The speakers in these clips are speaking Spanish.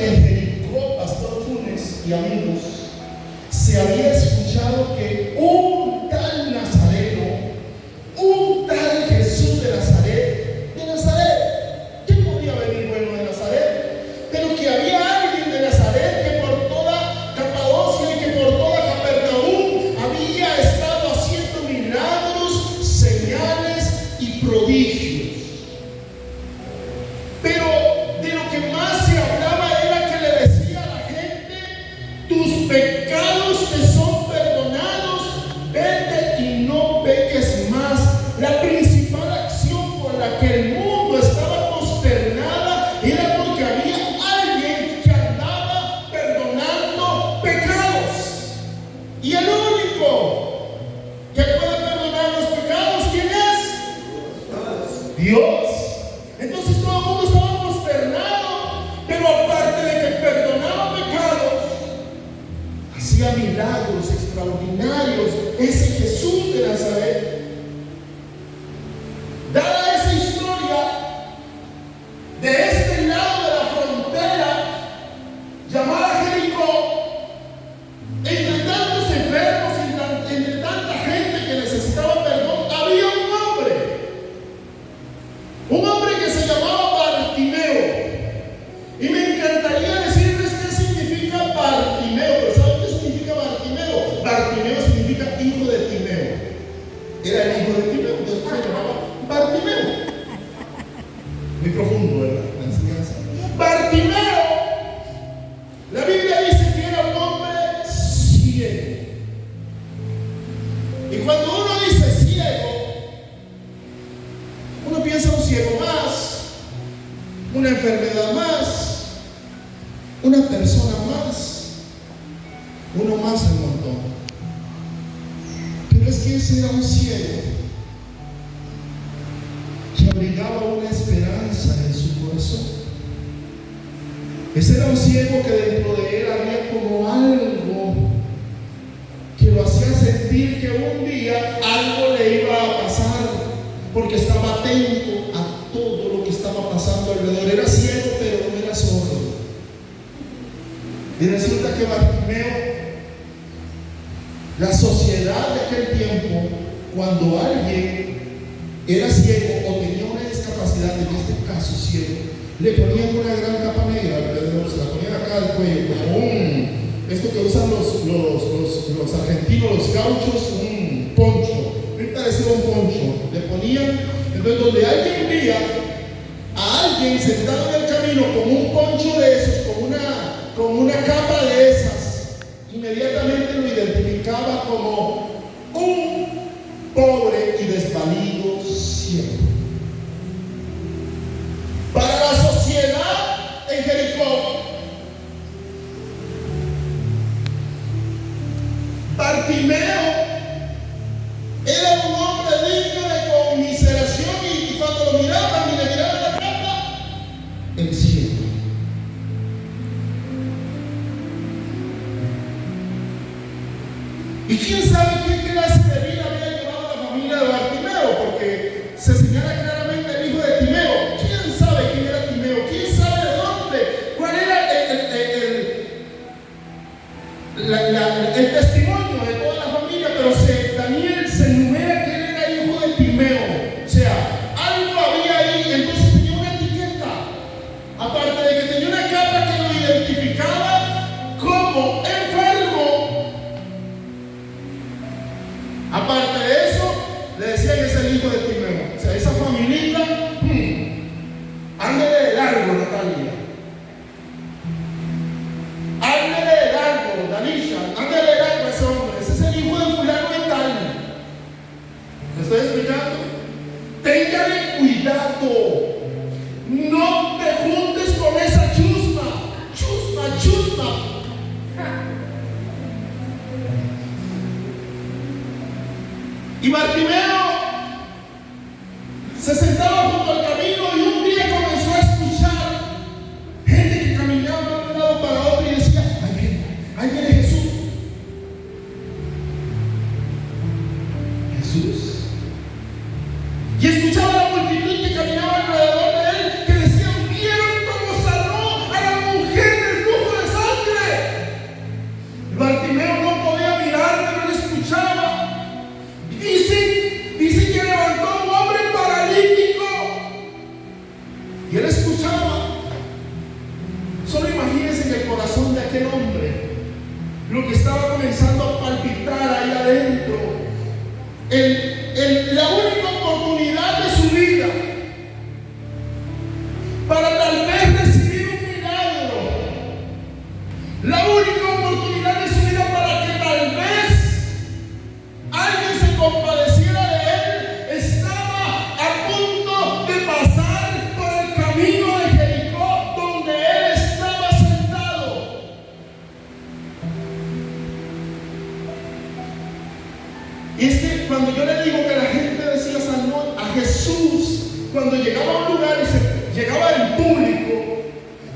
En Jericó, Pastor Funes y amigos, se había escuchado que un tal Nazareno, un tal Jesús de Nazaret, ¿qué podía venir bueno de Nazaret? Pero que había alguien de Nazaret que por toda Capadocia y que por toda Capernaum había estado haciendo milagros, señales y prodigios. Pero de lo que más se hablaba era que le decía a la gente: tus pecados te son perdonados, vete y no peques más. La principal acción por la que el mundo estaba consternada era porque había alguien que andaba perdonando pecados. Y el único que puede perdonar los pecados, ¿quién es? Dios. Entonces todo el mundo estaba consternado, pero aparte de que perdonaba pecados, hacía milagros extraordinarios. Ese Jesús de Nazaret. Dada esa historia, de este lado de la frontera llamada Jericó, entre tantos enfermos, entre tanta gente que necesitaba perdón, había un hombre que se llamaba Bartimeo. Y me encantaría decirles qué significa Bartimeo. Pero ¿saben qué significa Bartimeo? Bartimeo significa hijo de Timeo. Era el hijo de Timeo, entonces se llamaba Bartimeo. Muy profundo, ¿verdad? La enseñanza. Bartimeo, la Biblia dice que era un hombre ciego. Y cuando uno dice ciego, uno piensa un ciego más, una enfermedad más, una persona más, uno más al montón. Pero es que ese era un ciego que abrigaba una esperanza en su corazón. Ese era un ciego que dentro de él había como algo que lo hacía sentir que un día algo le iba a pasar, porque estaba atento a todo lo que estaba pasando alrededor. Era ciego, pero no era sordo. Y resulta que Bartimeo, la sociedad de aquel tiempo, cuando alguien era ciego o tenía una discapacidad, en este caso ciego, le ponían una gran capa negra alrededor, se la ponían acá al cuello, como esto que usan los argentinos, los gauchos, un poncho. Me parecía un poncho. Le ponían, entonces donde alguien veía a alguien sentado en el camino con un poncho de esos, con una capa de esas, inmediatamente lo identificaba como un pobre y desvalido ciego. Para la sociedad en Jericó, Bartimeo era un hombre digno de conmiseración, y cuando lo miraban y le miraban la capa, el cielo. Y quién sabe qué clase de vida había llevado la familia de Bartimeo, porque se señala claramente el hijo de Timeo. ¿Quién sabe quién era Timeo? ¿Quién sabe de dónde? ¿Cuál era el testimonio de toda la familia? Pero Daniel se enumera que él era hijo de Timeo. O sea, algo había ahí. Entonces tenía una etiqueta. Aparte de que tenía una capa que lo identificaba como enfermo, aparte de eso, le decían que es el hijo de Timeo. O sea, esa familita, ándele de largo, Natalia. Ándele de largo, Danisha. Ándele de largo a ese hombre. Ese es el hijo de fulano de tal. ¿Me estoy explicando? Téngale cuidado. No te juntes con esa chusma. Chusma. Y Bartimeo se sentaba junto al camino y un día comenzó a escuchar gente que caminaba de un lado para otro y decía: ahí viene Jesús. Y escuchaba a la multitud que caminaba alrededor de él, que decían: ¿vieron cómo sanó a la mujer del aquel hombre, lo que estaba comenzando a palpitar ahí adentro, la única oportunidad de su vida para tal vez recibir un milagro, la única oportunidad de su vida para que tal vez alguien se compadeciera de él, estaba a punto de pasar por el camino de Jericó, donde él estaba sentado. Y es que cuando yo le digo que la gente decía Salmón a Jesús, cuando llegaba a un lugar y llegaba el público,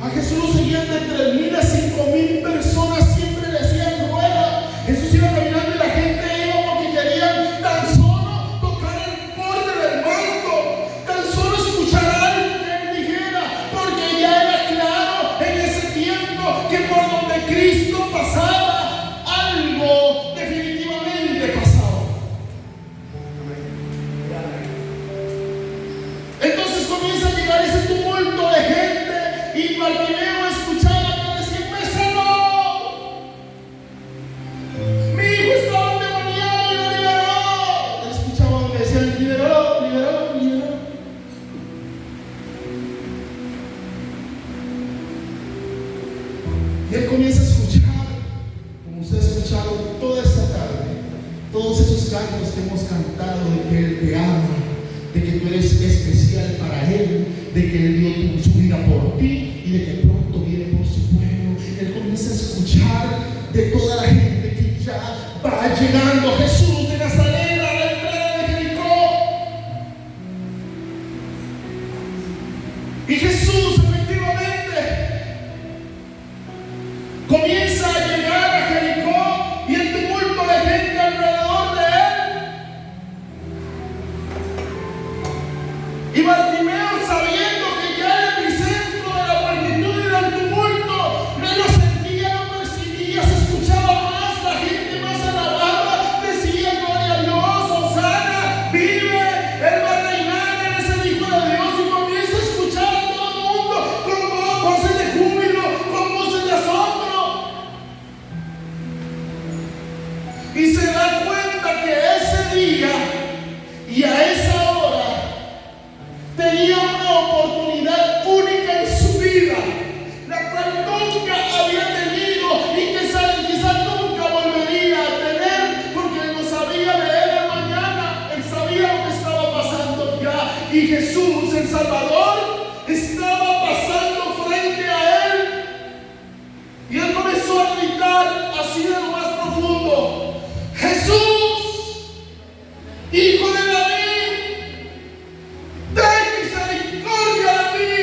a Jesús lo seguían de 3,000 a 5,000 personas, siempre le hacían rueda. Jesús iba caminando y la gente iba porque querían tan solo tocar el borde del manto, tan solo escuchar algo que él dijera, porque ya era claro en ese tiempo que por donde Cristo pasaba, algo definitivamente pasaba. Entonces comienza a llegar ese tumulto de gente y Bartimeo escuchaba que decía: me sanó, mi hijo estaba endemoniado y lo liberó. Él escuchaba donde decían: liberó, liberó, liberó. Y él comienza a escuchar, como ustedes escucharon toda esta tarde, todos esos cantos que hemos cantado de que Él te ama, de que tú eres especial para Él, de que Él dio su vida por ti y de que pronto viene por su pueblo. Él comienza a escuchar de toda la gente que ya va llegando Jesús de Nazaret a la entrada de Jericó. Y Jesús efectivamente comienza a llegar a Jericó y el tumulto de gente alrededor de él. Y Bartimeo, sabiendo que ya era el epicentro de la multitud y del tumulto, no lo sentía, no percibía, se escuchaba más, la gente más alabada, decía: gloria a Dios, Hosana, vive, Él va a reinar, Él es el Hijo de Dios. Y comienza a escuchar a todo el mundo con voces de júbilo, con voces de asombro. Y se da cuenta que ese día y a esa hora tenía una oportunidad única en su vida, la cual nunca había tenido y que quizás nunca volvería a tener, porque él no sabía de él el mañana, él sabía lo que estaba pasando ya. Y Jesús, el Salvador, estaba pasando frente a él. Y él comenzó a gritar así de lo más profundo: Jesús, Hijo de David, ten misericordia de mí.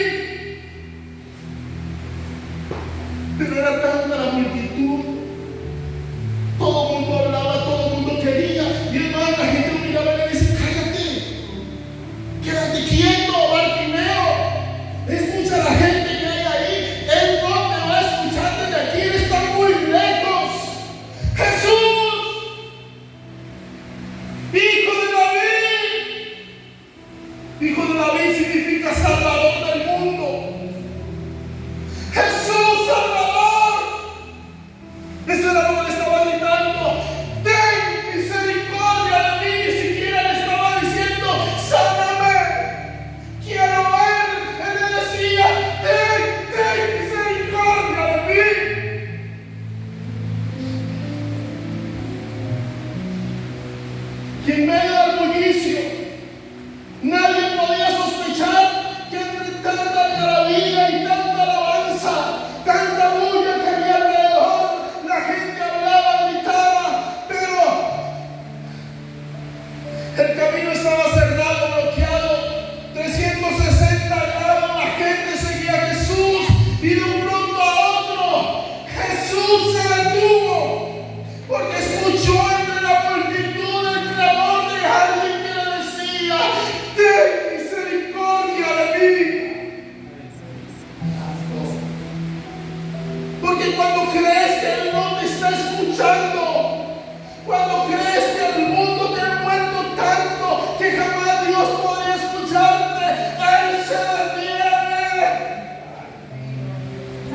Pero era tanta la multitud, todo el mundo hablaba, todo el mundo quería. Y hermano, la gente lo miraba y le decía: cállate, quédate quieto, Bartimeo. Es mucha la gente que hay ahí, él no te va a escuchar desde aquí, él está muy lejos. Jesús, Hijo de David. Hijo de David significa Salvador del mundo. Jesús, Salvador. Eso era lo que le estaba gritando: ten misericordia de mí. Ni siquiera le estaba diciendo: sáname, quiero ver. Él le decía: ten misericordia de mí. Y en medio del bullicio, nadie podía sospechar que entre tanta maravilla y tanta alabanza, tanta bulla que había alrededor, la gente hablaba, gritaba, pero el camino estaba cerrado, bloqueado, 360 grados, la gente seguía a Jesús y de un pronto a otro Jesús se detuvo, porque escuchó entre la multitud el clamor de alguien que le decía: ten misericordia de mí. Porque cuando crees que Él no te está escuchando, cuando crees que el mundo te ha envuelto tanto que jamás Dios podría escucharte, Él se detiene.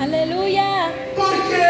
Aleluya. Porque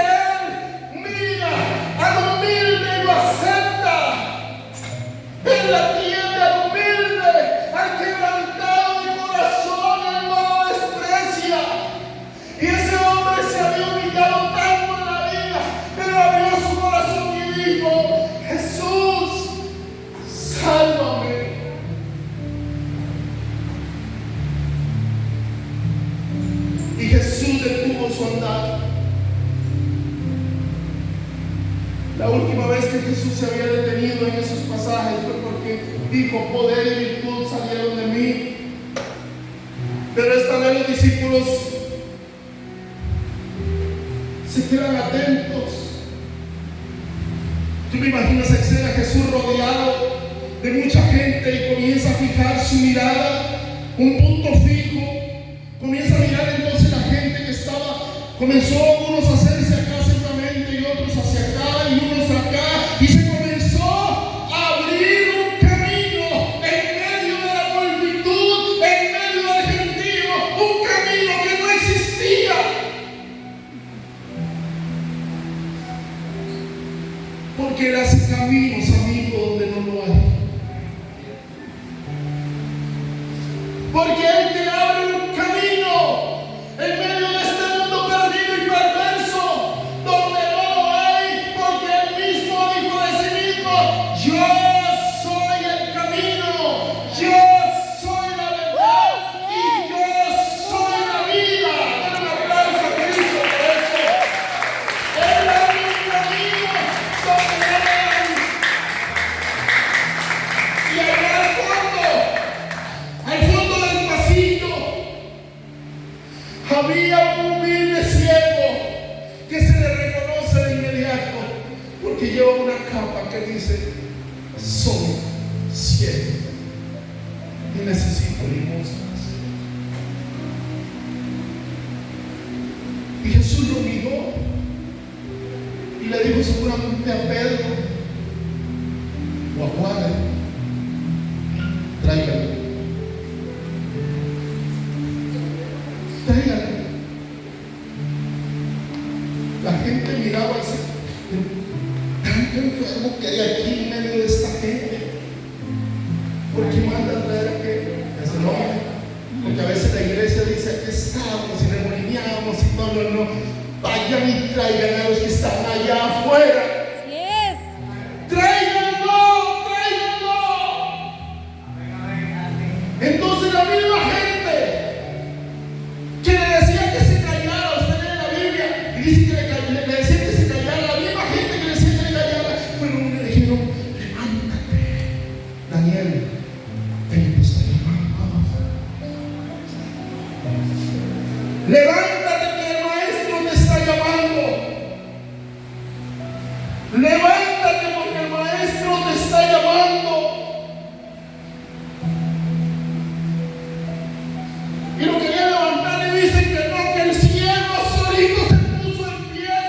La última vez que Jesús se había detenido en esos pasajes fue porque dijo: poder y virtud salieron de mí. Pero esta vez los discípulos se quedan atentos. Tú me imaginas esa escena, Jesús rodeado de mucha gente, y comienza a fijar su mirada, un punto fijo. Comienza a mirar entonces la gente que estaba. Comenzó unos a hacerse acá seguramente y otros hacia acá y unos acá, y se comenzó a abrir un camino en medio de la multitud, en medio del gentío, un camino que no existía. Porque Él hace caminos, amigo, donde no lo hay. Porque Él te abre un camino en medio de este mundo perdido y perverso, donde no lo hay, porque Él mismo dijo de sí mismo: yo soy el camino, yo soy la verdad y yo soy la vida. Den un aplauso a Cristo por eso. Él abre un camino donde no lo hay. Y allá al fondo del pasillo, había un humilde ciego que se le reconoce de inmediato porque lleva una capa que dice: soy ciego y necesito limosnas. Y Jesús lo miró y le dijo seguramente a Pedro o a Juan: tráigalo. Tráigalo. La gente miraba y decía: tanto enfermo que hay aquí en medio de esta gente, ¿por qué manda a traer aquello? Ese no, porque a veces la iglesia dice: aquí estamos y remolineamos y todo. No, vayan y traigan a los que están allá afuera. Yes. Tráiganlo, tráiganlo. Entonces la misma gente que le decía que se callara, usted lee la Biblia y dice que le decía que se callara, la misma gente que le decía que le callara, fueron y le dijeron: levántate, Daniel, Él te está llamando. Levántate, que el maestro te está llamando. Levántate, porque el maestro te está llamando. Y lo quería levantar y dicen que no, que el ciego solito se puso en pie.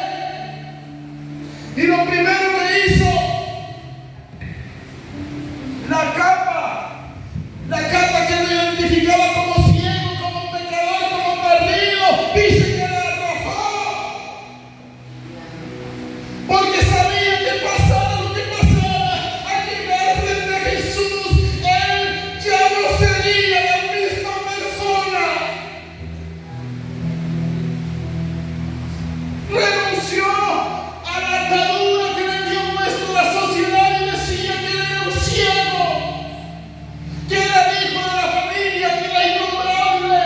Y lo primero que hizo, la capa que lo identificaba como ciego, como pecador, como perdido, dice que la arrojó. Porque sabía que pasara lo que pasara, al llegar frente a Jesús, Él ya no sería la misma persona. Renunció a la atadura que le había puesto la sociedad y decía que él era un ciego, que era el hijo de la familia, que era innombrable.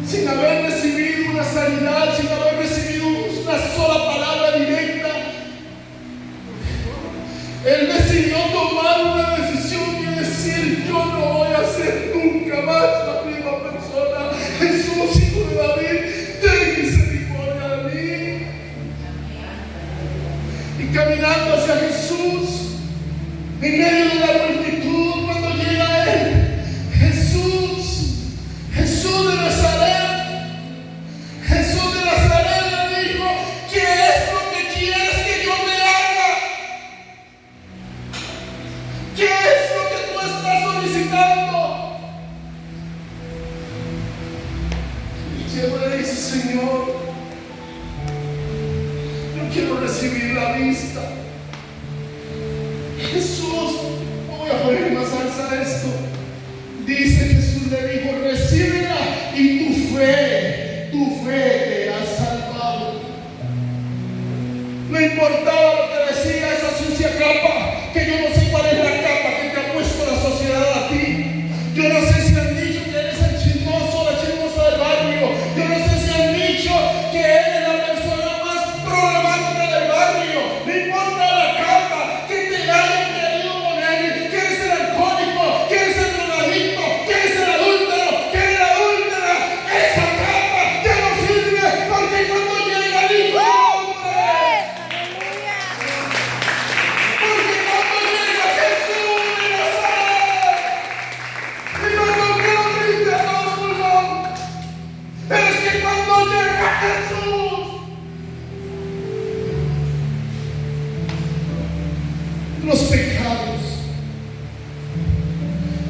Sin haber recibido una sanidad, sin haber recibido una sola palabra directa, Él decidió tomar una decisión y decir: yo no voy a ser nunca más la misma persona. Jesús, hijo de David, ten misericordia de mí. Y caminando hacia Jesús, en medio de la multitud, cuando llega a Él, Jesús de Nazaret,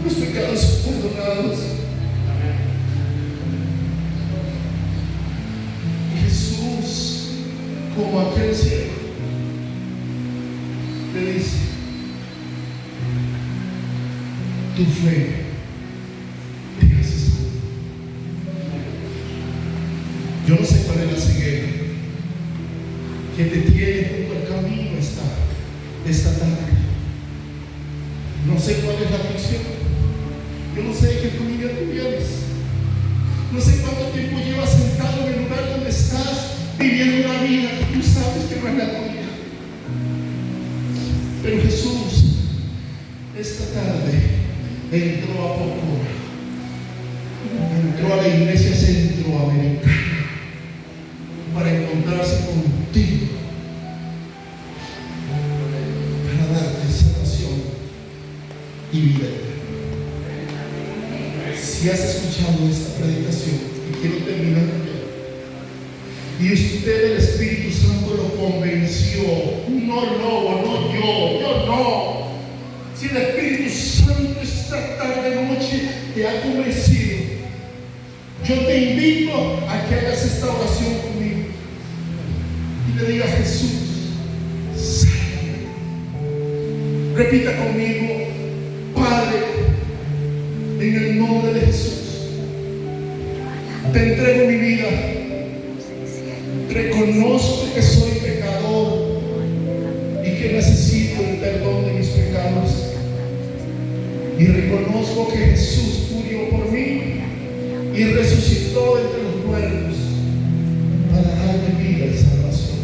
Los pecados son perdonados. Y Jesús, como aquel ciego, le dice: tu fe te hace salvo. Yo no sé cuál es la ceguera que te tiene junto al camino esta tarde. No sé cuál es la aflicción. Yo no sé de qué familia tú vienes. No sé cuánto tiempo llevas sentado en el lugar donde estás, viviendo una vida que tú sabes que no es la tuya. Pero Jesús, esta tarde, entró a Pocora, entró a la iglesia centroamericana para encontrarse contigo, para darte salvación y vida eterna. Si has escuchado esta predicación, y quiero terminar ya, y usted, el Espíritu Santo, lo convenció, no Lobo, no yo no. Si el Espíritu Santo esta tarde, noche, te ha convencido, yo te invito a que hagas esta oración conmigo y le digas: Jesús, sálvame. Repita conmigo: Padre, en el nombre de Jesús, te entrego mi vida. Reconozco que soy pecador y que necesito el perdón de mis pecados. Y reconozco que Jesús murió por mí y resucitó entre los muertos para darme vida y salvación.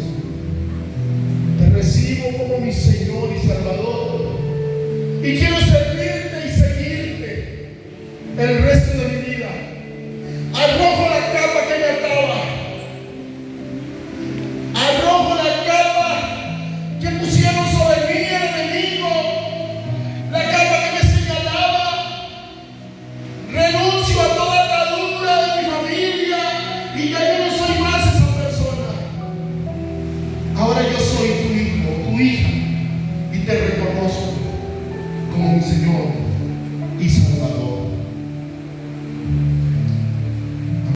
Te recibo como mi Señor y Salvador y quiero servirte y seguirte el resto